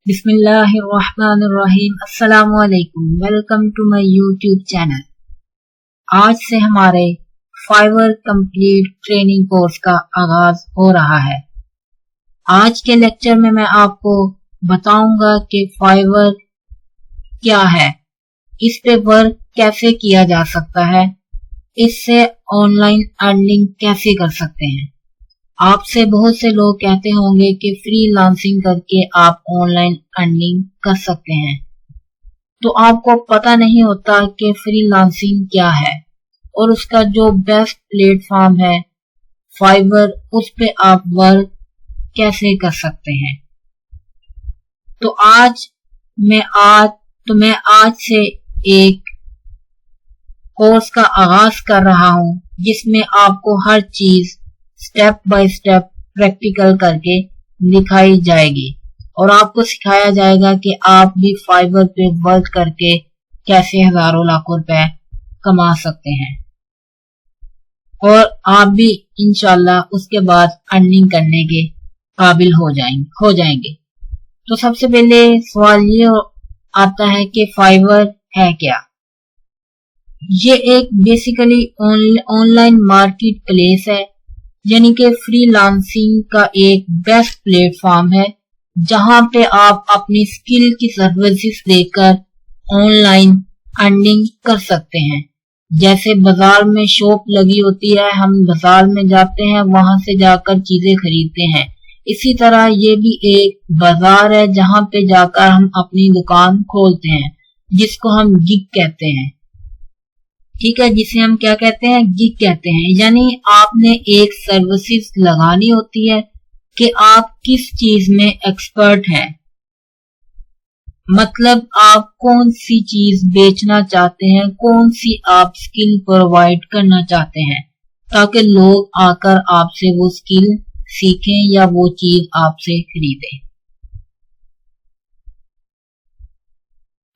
बिस्मिल्लाहिर्रहमानिर्रहीम। अस्सलाम वालेकुम। Welcome to my YouTube channel. आज से हमारे फाइवर कंप्लीट ट्रेनिंग कोर्स का आगाज हो रहा है। आज के लेक्चर में मैं आपको बताऊंगा कि फाइवर क्या है, इस पे वर्क कैसे किया जा सकता है, इससे ऑनलाइन अर्निंग कैसे कर सकते हैं। आपसे बहुत से लोग कहते होंगे कि फ्रीलांसिंग करके आप ऑनलाइन अर्निंग कर सकते हैं, तो आपको पता नहीं होता कि फ्रीलांसिंग क्या है और उसका जो बेस्ट प्लेटफॉर्म है फाइवर, उस पे आप वर्क कैसे कर सकते हैं। तो मैं आज से एक कोर्स का आगाज कर रहा हूं, जिसमें आपको हर चीज स्टेप बाय स्टेप प्रैक्टिकल करके दिखाई जाएगी और आपको सिखाया जाएगा कि आप भी फाइवर पे वर्क करके कैसे हजारों लाखों रुपए कमा सकते हैं और आप भी इंशाल्लाह उसके बाद अर्निंग करने के काबिल हो जाएंगे। तो सबसे पहले सवाल ये आता है कि फाइवर है क्या। ये एक बेसिकली ऑनलाइन मार्केट प्लेस है, यानी कि फ्रीलांसिंग का एक बेस्ट प्लेटफॉर्म है, जहां पे आप अपनी स्किल की सर्विसेज देकर ऑनलाइन अर्निंग कर सकते हैं। जैसे बाजार में शॉप लगी होती है, हम बाजार में जाते हैं, वहां से जाकर चीजें खरीदते हैं। इसी तरह ये भी एक बाजार है जहां पे जाकर हम अपनी दुकान खोलते हैं, जिसको हम गिग कहते हैं। ठीक है, जिसे हम क्या कहते हैं, गिग कहते हैं। यानी आपने एक सर्विसेज लगानी होती है कि आप किस चीज में एक्सपर्ट हैं, मतलब आप कौन सी चीज बेचना चाहते हैं, कौन सी आप स्किल प्रोवाइड करना चाहते हैं, ताकि लोग आकर आपसे वो स्किल सीखें या वो चीज आपसे खरीदें।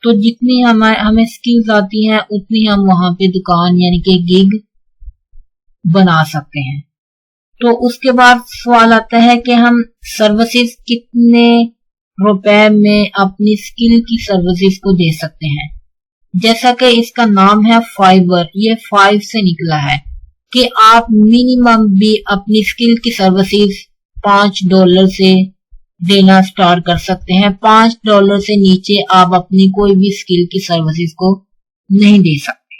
तो जितनी हमें स्किल्स आती हैं उतनी हम वहां पे दुकान यानी कि गिग बना सकते हैं। तो उसके बाद सवाल आता है कि हम सर्विसेज कितने रुपए में अपनी स्किल की सर्विसेज को दे सकते हैं। जैसा कि इसका नाम है फाइवर, ये 5 से निकला है कि आप मिनिमम भी अपनी स्किल की सर्विसेज $5 से देना स्टार्ट कर सकते हैं। $5 से नीचे आप अपनी कोई भी स्किल की सर्विसेज को नहीं दे सकते।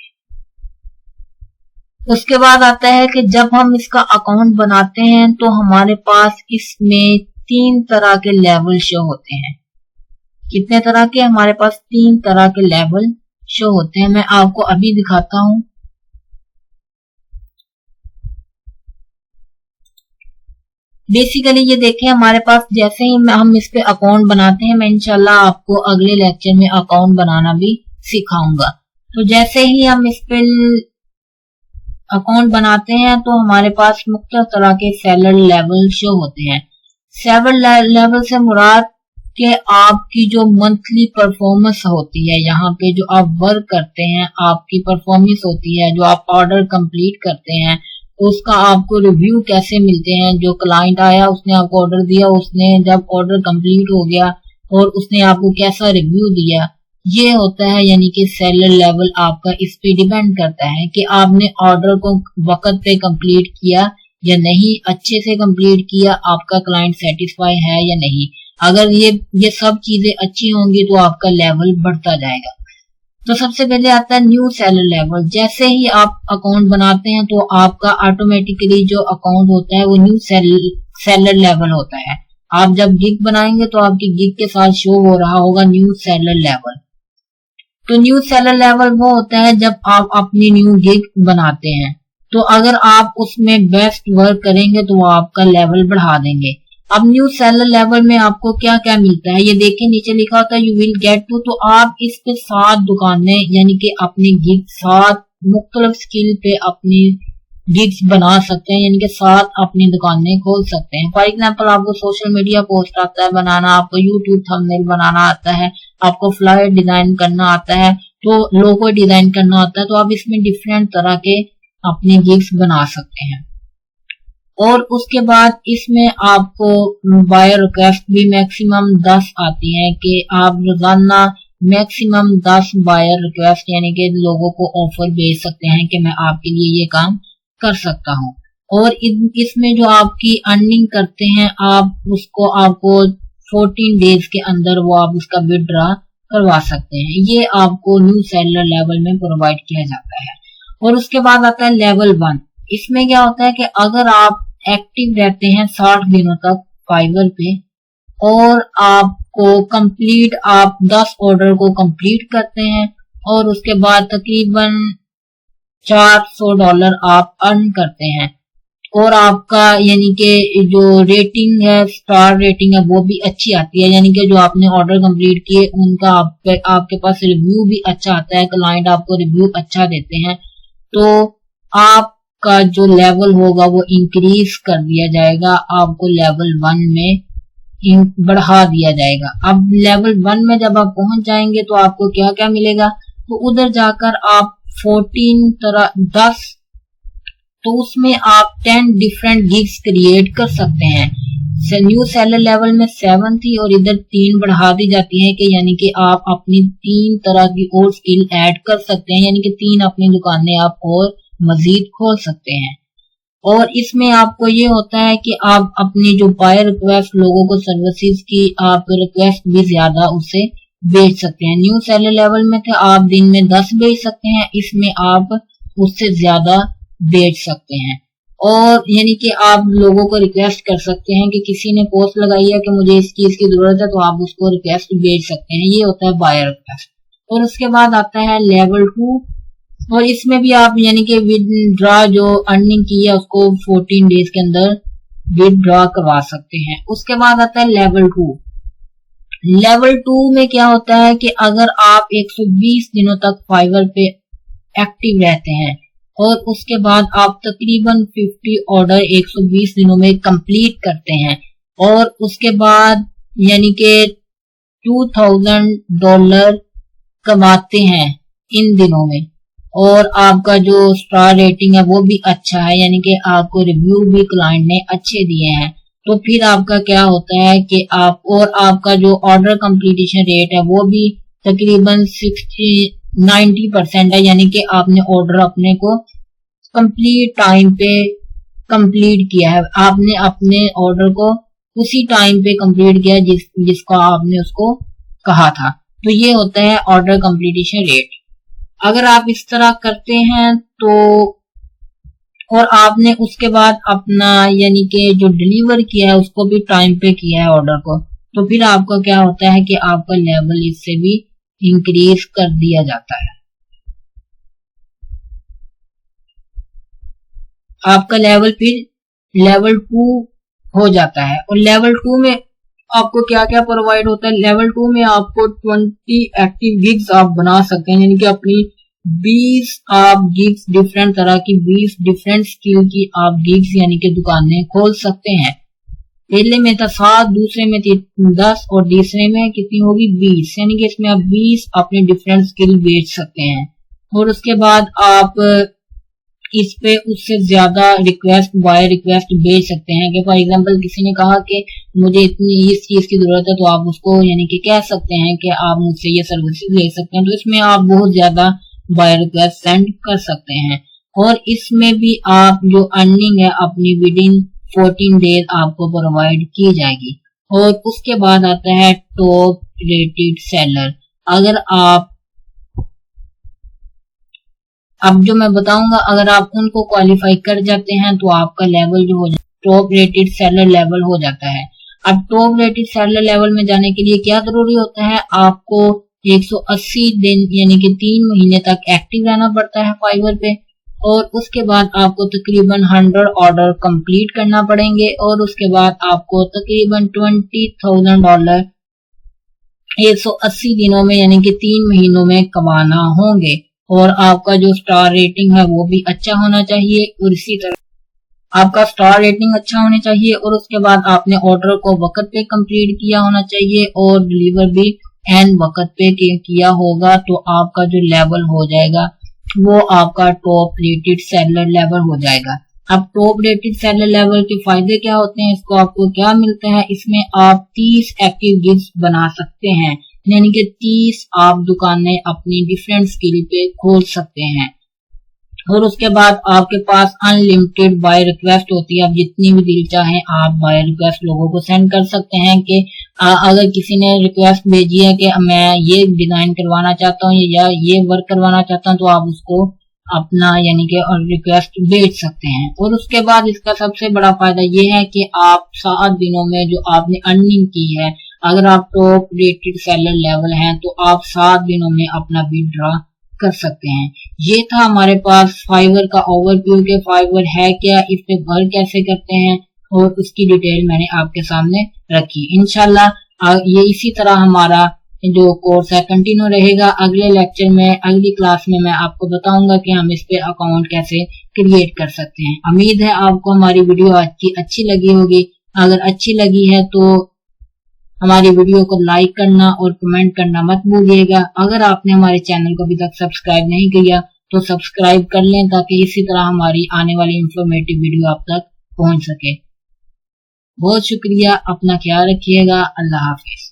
उसके बाद आता है कि जब हम इसका अकाउंट बनाते हैं तो हमारे पास इसमें 3 तरह के लेवल शो होते हैं। कितने तरह के? हमारे पास 3 तरह के लेवल शो होते हैं। मैं आपको अभी दिखाता हूं। बेसिकली ये देखें, हमारे पास जैसे ही हम इस पे अकाउंट बनाते हैं, मैं इंशाल्लाह आपको अगले लेक्चर में अकाउंट बनाना भी सिखाऊंगा। तो जैसे ही हम इस पे अकाउंट बनाते हैं तो हमारे पास मुख्तलिफ तरह के सैलरी लेवल शो होते हैं। सैलरी लेवल से मुराद कि आपकी जो मंथली परफॉर्मेंस होती है, यहाँ पे जो आप वर्क करते हैं, आपकी परफॉर्मेंस होती है, जो आप ऑर्डर कंप्लीट करते हैं, उसका आपको रिव्यू कैसे मिलते हैं। जो क्लाइंट आया, उसने आपको ऑर्डर दिया, उसने जब ऑर्डर कंप्लीट हो गया और उसने आपको कैसा रिव्यू दिया, ये होता है यानी कि सैलरी लेवल आपका इस पे डिपेंड करता है कि आपने ऑर्डर को वक्त पे कंप्लीट किया या नहीं, अच्छे से कंप्लीट किया, आपका क्लाइंट सेटिस्फाई है या नहीं। अगर ये सब चीजें अच्छी होंगी तो आपका लेवल बढ़ता जाएगा। तो सबसे पहले आता है न्यू सैलरी लेवल। जैसे ही आप अकाउंट बनाते हैं तो आपका ऑटोमेटिकली जो अकाउंट होता है वो न्यू सैलरी लेवल होता है। आप जब गिग बनाएंगे तो आपकी गिग के साथ शो हो रहा होगा न्यू सैलरी लेवल। तो न्यू सैलरी लेवल वो होता है जब आप अपनी न्यू गिग बनाते हैं, तो अगर आप उसमें बेस्ट वर्क करेंगे तो वो आपका लेवल बढ़ा देंगे। अब न्यू सैलरी लेवल में आपको क्या क्या मिलता है, ये देखिए नीचे लिखा होता है यू विल गेट टू। तो आप इस पे 7 दुकानें यानी कि अपनी गिग 7 मुख्तलिफ स्किल पे अपनी गिग्स बना सकते हैं, यानी कि 7 अपनी दुकानें खोल सकते हैं। फॉर एग्जाम्पल, आपको सोशल मीडिया पोस्ट आता है बनाना, आपको यूट्यूब थंबनेल बनाना आता है, आपको फ्लायर डिजाइन करना आता है, तो लोगो डिजाइन करना आता है, तो आप इसमें डिफरेंट तरह के अपने गिग्स बना सकते हैं। और उसके बाद इसमें आपको बायर रिक्वेस्ट भी मैक्सिमम 10 आती हैं कि आप रोजाना मैक्सिमम 10 बायर रिक्वेस्ट यानी कि लोगों को ऑफर भेज सकते हैं कि मैं आपके लिए ये काम कर सकता हूँ। और इसमें जो आपकी अर्निंग करते हैं आप उसको आपको 14 डेज के अंदर वो आप उसका विड्रॉ करवा सकते हैं। ये आपको न्यू सेलर लेवल में प्रोवाइड किया जाता है। और उसके बाद आता है लेवल 1। इसमें क्या होता है कि अगर आप एक्टिव रहते हैं 60 दिनों तक फाइवर पे और आपको कंप्लीट आप 10 ऑर्डर को कंप्लीट करते हैं और उसके बाद तकरीबन $400 आप अर्न करते हैं और आपका यानी कि जो रेटिंग है स्टार रेटिंग है वो भी अच्छी आती है, यानी कि जो आपने ऑर्डर कंप्लीट किए उनका आपके पास रिव्यू भी अच्छा आता है, क्लाइंट आपको रिव्यू अच्छा देते हैं, तो आपका जो लेवल होगा वो इंक्रीज कर दिया जाएगा, आपको लेवल 1 में बढ़ा दिया जाएगा। अब लेवल 1 में जब आप पहुंच जाएंगे तो आपको क्या क्या मिलेगा, तो उधर जाकर आप 10 तो उसमें आप 10 डिफरेंट गिग्स क्रिएट कर सकते हैं। न्यू सेलर लेवल में 7 थी और इधर 3 बढ़ा दी जाती है कि यानी कि आप अपनी 3 तरह की और स्किल ऐड कर सकते हैं, यानी कि 3 अपनी दुकानें आप और मजीद खोल सकते हैं। और इसमें आपको ये होता है कि आप अपनी जो बायर रिक्वेस्ट लोगों को सर्विसेज की आप रिक्वेस्ट भी ज्यादा उससे बेच सकते हैं। न्यू सेलर लेवल में थे आप दिन में 10 बेच सकते हैं, इसमें आप उससे ज्यादा बेच सकते हैं। और यानी कि आप लोगों को रिक्वेस्ट कर सकते हैं कि किसी ने पोस्ट लगाई है कि मुझे इस चीज की जरूरत है तो आप उसको रिक्वेस्ट भेज सकते हैं, ये होता है बायर रिक्वेस्ट। और उसके बाद आता है लेवल 2 और इसमें भी आप यानी कि विदड्रॉ जो अर्निंग की है उसको 14 डेज के अंदर विदड्रॉ करवा सकते हैं। उसके बाद आता है लेवल 2। लेवल 2 में क्या होता है कि अगर आप 120 दिनों तक फाइवर पे एक्टिव रहते हैं और उसके बाद आप तकरीबन 50 ऑर्डर 120 दिनों में कंप्लीट करते हैं और उसके बाद यानी कि $2000 कमाते हैं इन दिनों में और आपका जो स्टार रेटिंग है वो भी अच्छा है, यानी कि आपको रिव्यू भी क्लाइंट ने अच्छे दिए हैं, तो फिर आपका क्या होता है कि आप और आपका जो ऑर्डर कंप्लीटेशन रेट है वो भी तकरीबन 90% है, यानी कि आपने ऑर्डर अपने को कंप्लीट टाइम पे कंप्लीट किया है, आपने अपने ऑर्डर को उसी टाइम पे कंप्लीट किया जिसको आपने उसको कहा था। तो ये होता है ऑर्डर कंप्लीटेशन रेट। अगर आप इस तरह करते हैं तो और आपने उसके बाद अपना यानी कि जो डिलीवर किया है उसको भी टाइम पे किया है ऑर्डर को, तो फिर आपका क्या होता है कि आपका लेवल इससे भी इंक्रीज कर दिया जाता है। आपका लेवल फिर लेवल 2 हो जाता है। और लेवल 2 में आपको क्या क्या प्रोवाइड होता है, लेवल 2 में आपको 20 एक्टिव गिग्स आप बना सकते हैं, यानी कि अपनी 20 आप गिग्स डिफरेंट तरह की 20 डिफरेंट स्किल की आप गिग्स यानी कि दुकानें खोल सकते हैं। पहले में था 7, दूसरे में थी 10 और तीसरे में कितनी होगी 20, यानी कि इसमें आप 20 अपने डिफरेंट स्किल बेच सकते हैं। और उसके बाद आप इस पे उससे ज्यादा रिक्वेस्ट बाय रिक्वेस्ट भेज सकते हैं कि फॉर एग्जांपल किसी ने कहा कि मुझे इतनी इस चीज की जरूरत है, तो आप उसको यानी कि कह सकते हैं कि आप मुझसे ये सर्विसेज ले सकते हैं, तो इसमें आप बहुत ज्यादा बाय रिक्वेस्ट सेंड कर सकते हैं। और इसमें भी आप जो अर्निंग है अपनी विद इन 14 डेज आपको प्रोवाइड की जाएगी। और उसके बाद आता है टॉप रेटेड सेलर। अगर आप अब जो मैं बताऊंगा अगर आप उनको क्वालिफाई कर जाते हैं तो आपका लेवल जो हो जाता है टॉप रेटेड सेलर लेवल हो जाता है। अब टॉप रेटेड सेलर लेवल में जाने के लिए क्या जरूरी होता है, आपको 180 दिन यानी कि 3 महीने तक एक्टिव रहना पड़ता है फाइवर पे और उसके बाद आपको तकरीबन 100 ऑर्डर कंप्लीट करना पड़ेंगे और उसके बाद आपको तकरीबन $20,000 180 दिनों में यानी कि 3 महीनों में कमाना होंगे। और आपका जो स्टार रेटिंग है वो भी अच्छा होना चाहिए और इसी तरह आपका स्टार रेटिंग अच्छा होना चाहिए और उसके बाद आपने ऑर्डर को वक्त पे कंप्लीट किया होना चाहिए और डिलीवर भी एन वक्त पे किया होगा, तो आपका जो लेवल हो जाएगा वो आपका टॉप रेटेड सेलर लेवल हो जाएगा। अब टॉप रेटेड सेलर लेवल के फायदे क्या होते हैं, इसको आपको क्या मिलता है, इसमें आप 30 एक्टिव गिग्स बना सकते हैं, यानी कि 30 आप दुकानें अपनी डिफरेंट स्किल पे खोल सकते हैं। और उसके बाद आपके पास अनलिमिटेड बाय रिक्वेस्ट होती है, आप जितनी भी दिल चाहें आप बाय रिक्वेस्ट लोगों को सेंड कर सकते हैं कि अगर किसी ने रिक्वेस्ट भेजी है कि मैं ये डिजाइन करवाना चाहता हूँ या ये वर्क करवाना चाहता हूँ, तो आप उसको अपना यानी कि रिक्वेस्ट भेज सकते हैं। और उसके बाद इसका सबसे बड़ा फायदा ये है कि आप 7 दिनों में जो आपने अर्निंग की है, अगर आप टॉप रेटेड सेलर लेवल हैं तो आप 7 दिनों में अपना विड्रॉ कर सकते हैं। ये था हमारे पास फाइवर का ओवरव्यू के फाइवर है क्या, इस पे वर्क कैसे करते हैं, और उसकी डिटेल मैंने आपके सामने रखी। इंशाल्लाह ये इसी तरह हमारा जो कोर्स है कंटिन्यू रहेगा। अगले लेक्चर में, अगली क्लास में मैं आपको बताऊंगा कि हम इस पे अकाउंट कैसे क्रिएट कर सकते हैं। उम्मीद है आपको हमारी वीडियो आज की अच्छी लगी होगी। अगर अच्छी लगी है तो हमारी वीडियो को लाइक करना और कमेंट करना मत भूलिएगा। अगर आपने हमारे चैनल को अभी तक सब्सक्राइब नहीं किया तो सब्सक्राइब कर लें, ताकि इसी तरह हमारी आने वाली इंफॉर्मेटिव वीडियो आप तक पहुंच सके। बहुत शुक्रिया, अपना ख्याल रखिएगा। अल्लाह हाफिज।